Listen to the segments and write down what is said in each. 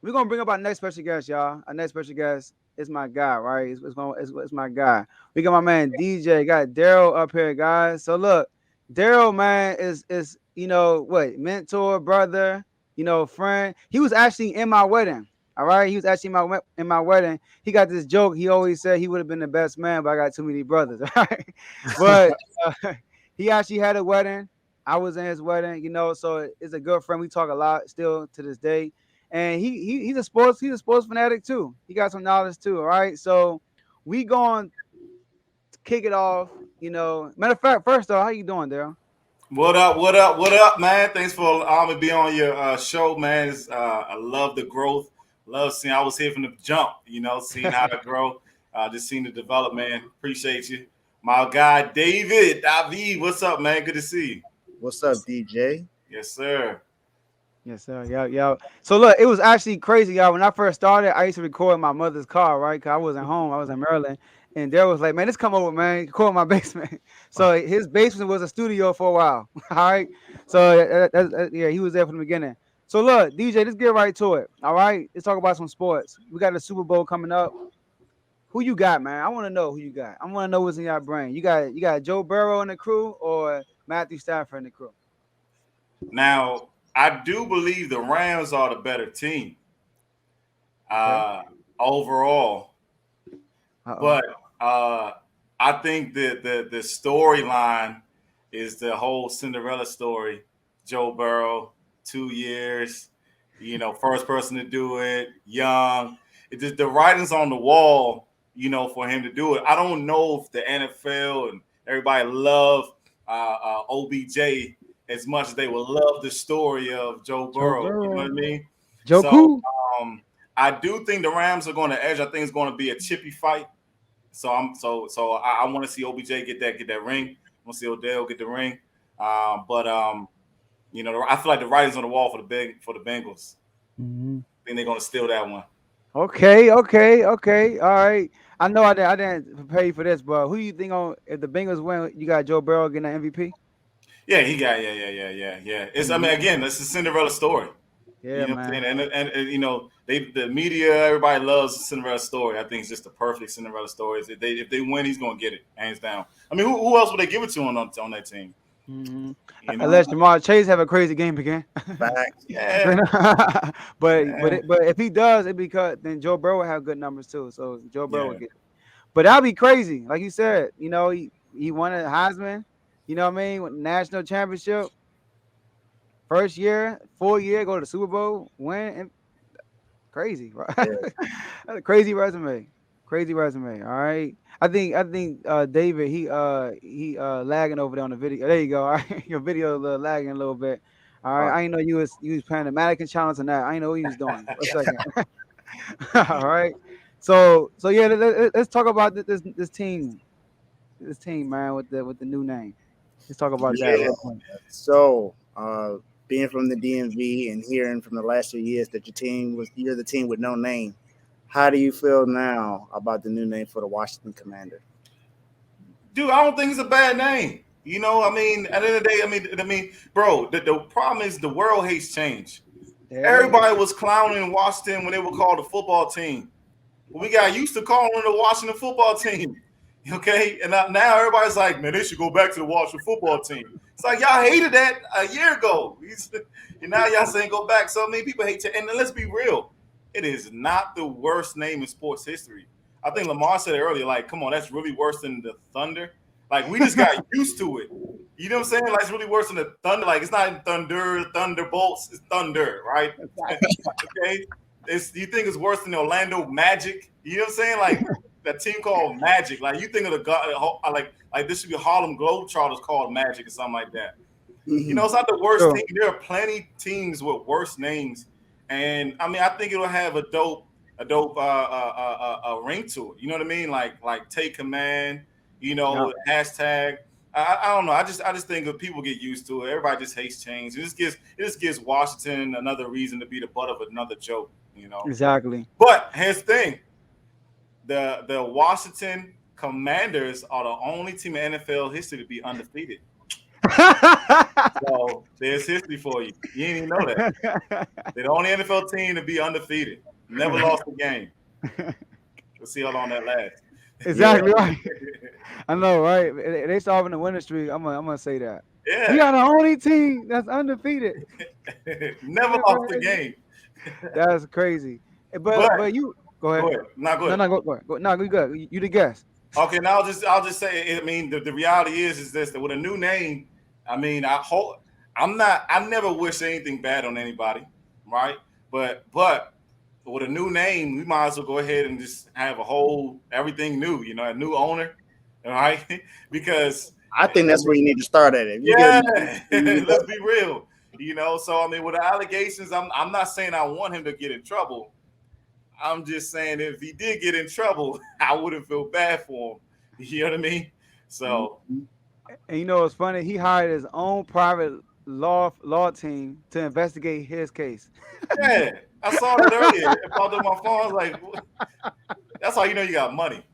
we're gonna bring up our next special guest, y'all. Our next special guest is my guy, right? It's my guy. We got my man DJ. Got Darrell up here, guys. So look, Darrell, man, is what mentor, brother, friend. He was actually in my wedding. All right, he was actually in my wedding. He got this joke. He always said he would have been the best man, but I got too many brothers. All right, but he actually had a wedding. I was in his wedding, so it's a good friend. We talk a lot still to this day. And he's a sports fanatic too. He got some knowledge too. All right. So we going to kick it off. Matter of fact, first off, how you doing, Daryl? What up? What up? What up, man? Thanks for allowing me to be on your show, man. I love the growth. Love seeing. I was here from the jump. Seeing how to grow. Just seeing the development. Appreciate you, my guy David. What's up, man? Good to see you. What's up, DJ? Yes, sir. Yes, sir. Yeah. So look, it was actually crazy, y'all. When I first started, I used to record in my mother's car, right? Cause I wasn't home. I was in Maryland. And Daryl was like, man, just come over, man. Record in my basement. So his basement was a studio for a while. All right. So yeah, he was there from the beginning. So look, DJ, let's get right to it. All right. Let's talk about some sports. We got the Super Bowl coming up. Who you got, man? I want to know who you got. I want to know what's in your brain. You got Joe Burrow in the crew or Matthew Stafford in the crew? Now, I do believe the Rams are the better team Okay. overall, Uh-oh. but I think that the storyline is the whole Cinderella story. Joe Burrow, 2 years, first person to do it, young. It just the writing's on the wall, for him to do it. I don't know if the NFL and everybody love OBJ as much as they would love the story of Joe Joe Burrow. You know what Burrow. I mean? Joe So Cool. I do think the Rams are going to edge. I think it's going to be a chippy fight. So I want to see OBJ get that ring. I want to see Odell get the ring. But I feel like the writing's on the wall for the Bengals. Mhm. I think they're going to steal that one. Okay. All right. I know I didn't prepare you for this, but who you think on if the Bengals win, you got Joe Burrow getting the MVP? Yeah, he got yeah. I mean, Mhm. again, it's a Cinderella story. Yeah, You know what I'm saying? man. The media, everybody loves the Cinderella story. I think it's just the perfect Cinderella story. If they win, he's gonna get it hands down. I mean, who else would they give it to on that team? Hmm. You know? Unless Jamar Chase have a crazy game again. Facts. Yeah, but but yeah, it, but if he does, it because then Joe Burrow will have good numbers too. So Joe Burrow will yeah. get it. But that'd be crazy, like you said. He won a Heisman. You know what I mean? With national championship, first year, full year, go to the Super Bowl, win, and crazy, right? Yeah. That's a crazy resume. Crazy resume. All right. I think David he lagging over there on the video. There you go. All right. Your video lagging a little bit. All right. Uh, I didn't know you was playing the mannequin challenge and that. I didn't know what you was doing for a second. All right. So yeah, let's talk about this team. This team, man, with the new name. Let's talk about that yeah. real quick. So, being from the DMV and hearing from the last 2 years that you're the team with no name. How do you feel now about the new name for the Washington Commander? Dude, I don't think it's a bad name. I mean, at the end of the day, bro, the problem is the world hates change. There it is. Everybody was clowning Washington when they were called the football team. We got used to calling them the Washington football team. Okay, and now everybody's like, man, they should go back to the Washington football team. It's like y'all hated that a year ago, and now y'all saying go back. So many people hate to. And let's be real, it is not the worst name in sports history. I think Lamar said it earlier. Like, come on, that's really worse than the Thunder. Like, we just got used to it. You know what I'm saying? Like, it's really worse than the Thunder. Like, it's not Thunder, Thunderbolts. It's Thunder, right? Okay. You think it's worse than the Orlando Magic? You know what I'm saying? Like that team called Magic. Like you think of the like this should be Harlem Globetrotters called Magic or something like that. Mhm. It's not the worst True. team. There are plenty teams with worse names, and I mean I think it'll have a dope ring to it. You know what I mean? Like take command. Yep. Hashtag. I don't know. I just think that people get used to it. Everybody just hates change. It just gives Washington another reason to be the butt of another joke. Exactly. But here's the thing: the Washington Commanders are the only team in NFL history to be undefeated. So there's history for you. You didn't even know that. They're the only NFL team to be undefeated, never lost a game. We'll see how long that lasts. Yeah, Exactly right. I know, right? They starting the winning streak. I'm gonna say that. We Yeah, are the only team that's undefeated. never Ain't that lost a crazy? game. That's crazy. But But you go go ahead. ahead. Not No, good. no, go ahead. Go, no, you good. You the guest. Okay, now I'll just say. I mean, the reality is this: that with a new name, I mean, I hope I'm not. I never wish anything bad on anybody, right? But with a new name, we might as well go ahead and just have a whole everything new. You know, a new owner, all right? Because I think I that's where mean, you need to start at. If you get, yeah, you let's be real. You know, so I mean, with the allegations, I'm not saying I want him to get in trouble. I'm just saying if he did get in trouble, I wouldn't feel bad for him. You know what I mean? So Mhm. And you know what's funny? He hired his own private law team to investigate his case. yeah, I saw that earlier. It popped up my phone. I was like, that's how you know you got money.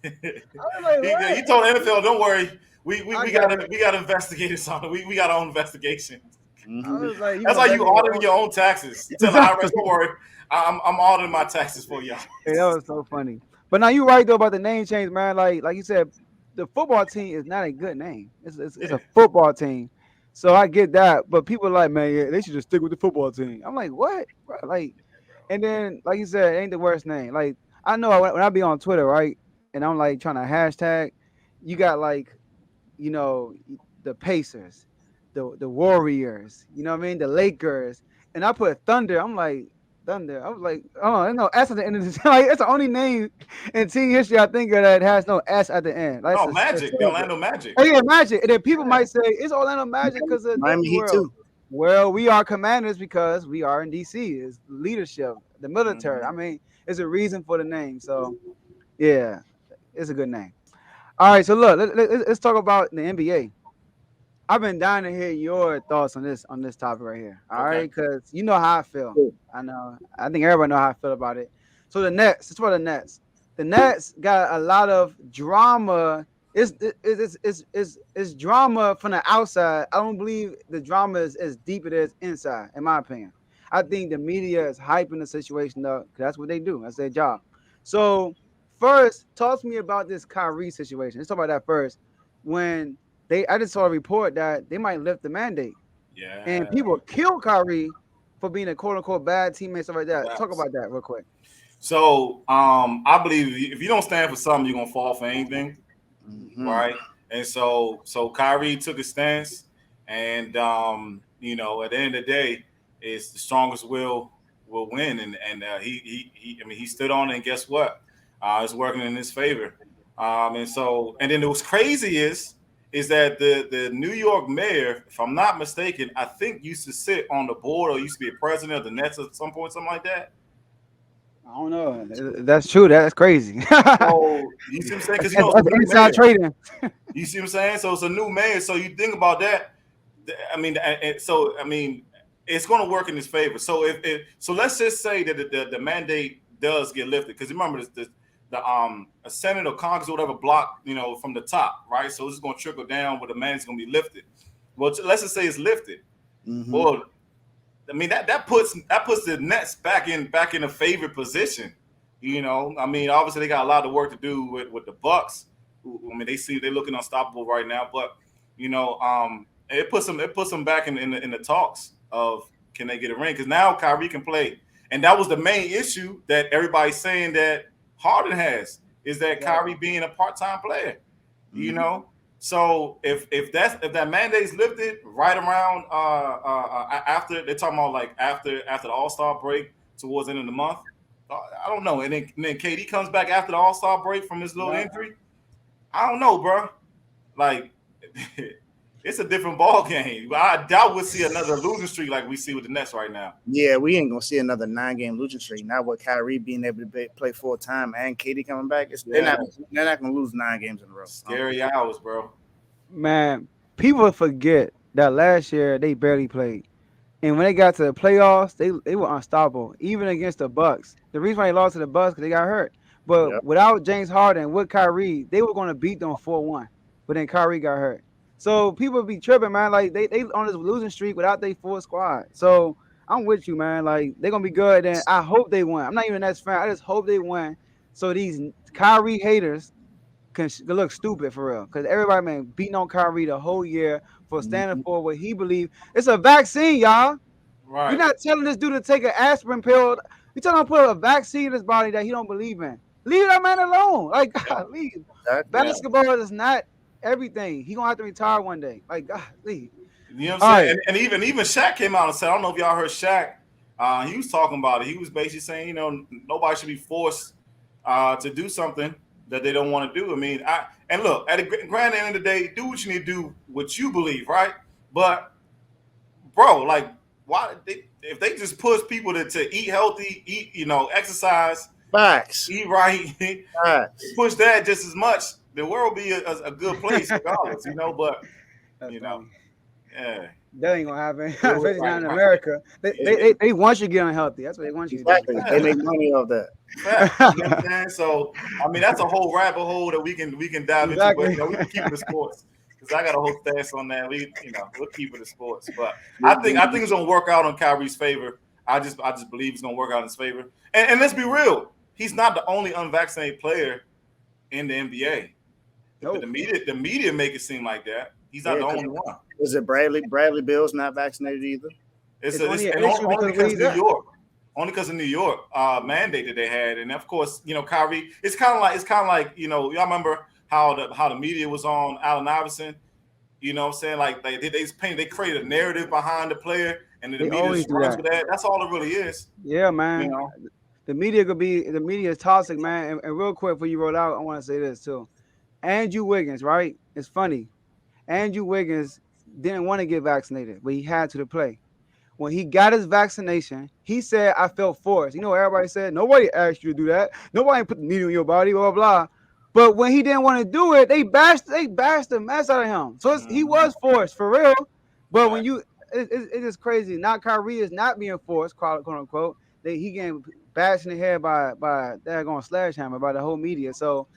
I was like, He what? told the NFL, "Don't worry, we we, I we got got it. we got investigators on it. We got our own investigation." I Mhm. was like, you That's gonna how you investigate your audit own? your own taxes. You tell the IRS, Exactly. "Don't worry, I'm auditing my taxes for y'all." Hey, that was so funny. But now you're right though about the name change, man. Like you said, the football team is not a good name. It's Yeah. a football team. So I get that, but people are like, man, yeah, they should just stick with the football team. I'm like, what? Bro? Like, and then like you said, it ain't the worst name. Like I know when I be on Twitter, right, and I'm like trying to hashtag, you got like the Pacers, the Warriors, you know what I mean, the Lakers, and I put Thunder. I'm like Thunder. I was like, oh, there's no S at the end of this. Like it's the only name in team history I think of that has no S at the end. Like No, it's Magic, the terrible. Orlando Magic. Oh yeah, Magic. And then people Yeah. might say it's Orlando Magic because of Miami Disney Heat World. too. Well, we are commanders because we are in DC. It's leadership, the military. I Mhm. mean, it's a reason for the name. So yeah, it's a good name. All right, so look, let's talk about the NBA. I've been dying to hear your thoughts on this topic right here. All right, Okay. because you know how I feel. I know. I think everybody know how I feel about it. So the Nets. It's for the Nets. The Nets got a lot of drama. It's drama from the outside. I don't believe the drama is as deep it is inside, in my opinion. I think the media is hyping the situation up because that's what they do. That's their job. So first, talk to me about this Kyrie situation. Let's talk about that first. When I just saw a report that they might lift the mandate, and Yeah. people kill Kyrie for being a quote unquote bad teammate, stuff like that. Talk Facts. about that real quick. So I believe if you don't stand for something, you're gonna fall for anything, Mhm. right? And so Kyrie took a stance, and at the end of the day, it's the strongest will win, and he I mean he stood on it, and guess what? It's working in his favor. And then what's crazy is that the New York mayor, if I'm not mistaken, I think used to sit on the board or used to be a president of the Nets at some point, something like that. I don't know. That's true. That's crazy. that's, So you see what I'm saying? Because it's that's a new inside mayor. trading. You see what I'm saying? So it's a new mayor. So you think about that. I mean, it's going to work in his favor. So so let's just say that the mandate does get lifted, because remember the a Senate or Congress or whatever block from the top, right? So it's going to trickle down where the mandate's going to be lifted. Well, let's just say it's lifted. Mhm. Well, I mean that puts the Nets back in a favored position. I mean, obviously they got a lot of work to do with the Bucks. I mean, they're looking unstoppable right now, but it puts them back in the talks of can they get a ring, because now Kyrie can play, and that was the main issue that everybody's saying that Harden has, is that Exactly. Kyrie being a part-time player. you Mhm. know. So if that mandate's lifted right around after, they're talking about like after the All Star break towards the end of the month. I don't know. And then KD comes back after the All Star break from his little Yeah. injury. I don't know, bro. Like it's a different ball game. I doubt we'll see another losing streak like we see with the Nets right now. Yeah, we ain't gonna see another 9 game losing streak. Not with Kyrie being able to play full time and Katie coming back. Yeah, They're not gonna lose 9 games in a row. scary hours, bro. Man, people forget that last year they barely played. And when they got to the playoffs, they were unstoppable, even against the Bucks. The reason why they lost to the Bucks because they got hurt. But Yep. without James Harden, with Kyrie, they were going to beat them 4-1. But then Kyrie got hurt. So people be tripping, man. Like they on this losing streak without their full squad. So I'm with you, man. Like they're gonna be good, and I hope they win. I'm not even that fan. I just hope they win. So these Kyrie haters can look stupid for real. Because everybody, man, beating on Kyrie the whole year for standing Mhm. for what he believed. It's a vaccine, y'all. We're Right. not telling this dude to take an aspirin pill. We telling him to put a vaccine in his body that he don't believe in. Leave that man alone. Like, Yeah. God, leave. Exactly. Yeah. Basketball is not everything. He gonna have to retire one day. Like, God, leave. You know what All I'm saying? right. And even Shaq came out and said, I don't know if y'all heard Shaq. He was talking about it. He was basically saying, nobody should be forced to do something that they don't want to do. I mean, and look, at the grand end of the day, do what you need to do, what you believe, right? But bro, like, if they just push people to eat healthy, eat, exercise, Facts. eat right, Facts. push that just as much, the world will be a good place regardless, But That's you know, funny. yeah, That ain't gonna happen, especially right, not in right. America. They, Yeah, they, they, they want you to get unhealthy. That's what they want you to Exactly. They make money off that. fact. You know what I'm saying? So, I mean, that's a whole rabbit hole that we can dive into, but Exactly. we can keep it to sports because I got a whole stats on that. We'll keep it to sports, but I You- think you- I think it's gonna work out on Kyrie's favor. I just believe it's gonna work out in his favor. And let's be real, he's not the only unvaccinated player in the NBA. But Nope. the media make it seem like that. He's not Yeah, the 'cause only one. was it Bradley? Bradley Bill's not vaccinated either. It's only an And issue only because of what because he New done. York, only because of New York mandate that they had, and of course, Kyrie. It's kind of like y'all remember how the media was on Allen Iverson. You know what I'm saying? Like they created a narrative behind the player, and then the They media always just do runs that. with that. That's all it really is. Yeah, You man. know. The media is toxic, man. And real quick before you roll out, I want to say this too. Andrew Wiggins, right? It's funny. Andrew Wiggins didn't want to get vaccinated, but he had to play. When he got his vaccination, he said, I felt forced. You know what everybody said? Nobody asked you to do that. Nobody put the needle in your body, blah, blah, blah. But when he didn't want to do it, they bashed the mess out of him. So he Mhm. was forced for real. But when Fact. you, it is crazy. Not Kyrie is not being forced, quote unquote. He getting bashed in the head by that going sledgehammer by the whole media. So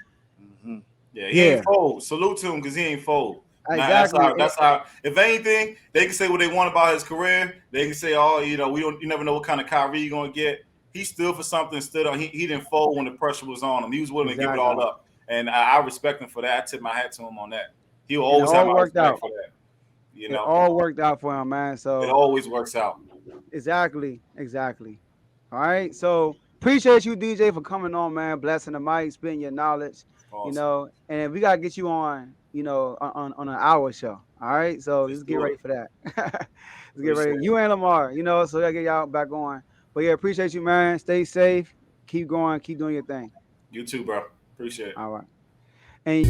Mm-hmm. Yeah, he ain't yeah, fold. Salute to him because he ain't fold. Now that's exactly. how. That's how. If anything, they can say what they want about his career. They can say, "Oh, we don't. You never know what kind of Kyrie you're gonna get." He stood for something. Stood on. He didn't fold when the pressure was on him. He was willing to give it all Exactly. up, and I respect him for that. I tip my hat to him on that. He will And it always have all my worked respect out. for that. You It know, all worked out for him, man. it So always works out. exactly, exactly. All right. So appreciate you, DJ, for coming on, man. Blessing the mic, spitting your knowledge, Awesome. and we gotta get you on, on an hour show. All right. So Let's let's get do ready it. for that. Let's get Appreciate ready. it. You and Lamar, so we gotta get y'all back on. But yeah, appreciate you, man. Stay safe. Keep going. Keep doing your thing. You too, bro. Appreciate it. All right. And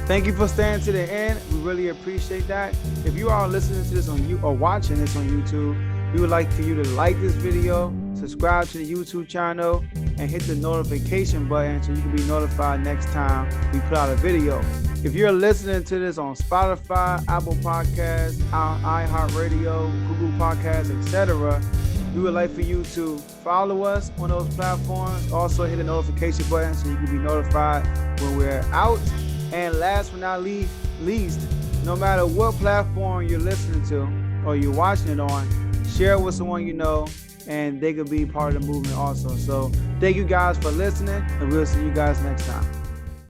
thank you for staying to the end. We really appreciate that. If you are listening to this on you or watching this on YouTube, we would like for you to like this video, subscribe to the YouTube channel, and hit the notification button so you can be notified next time we put out a video. If you're listening to this on Spotify, Apple Podcasts, iHeartRadio, Google Podcasts, etc., we would like for you to follow us on those platforms. Also hit the notification button so you can be notified when we're out. And last but not least, no matter what platform you're listening to or you're watching it on, share it with someone you know, and they could be part of the movement also. So thank you guys for listening, and we'll see you guys next time.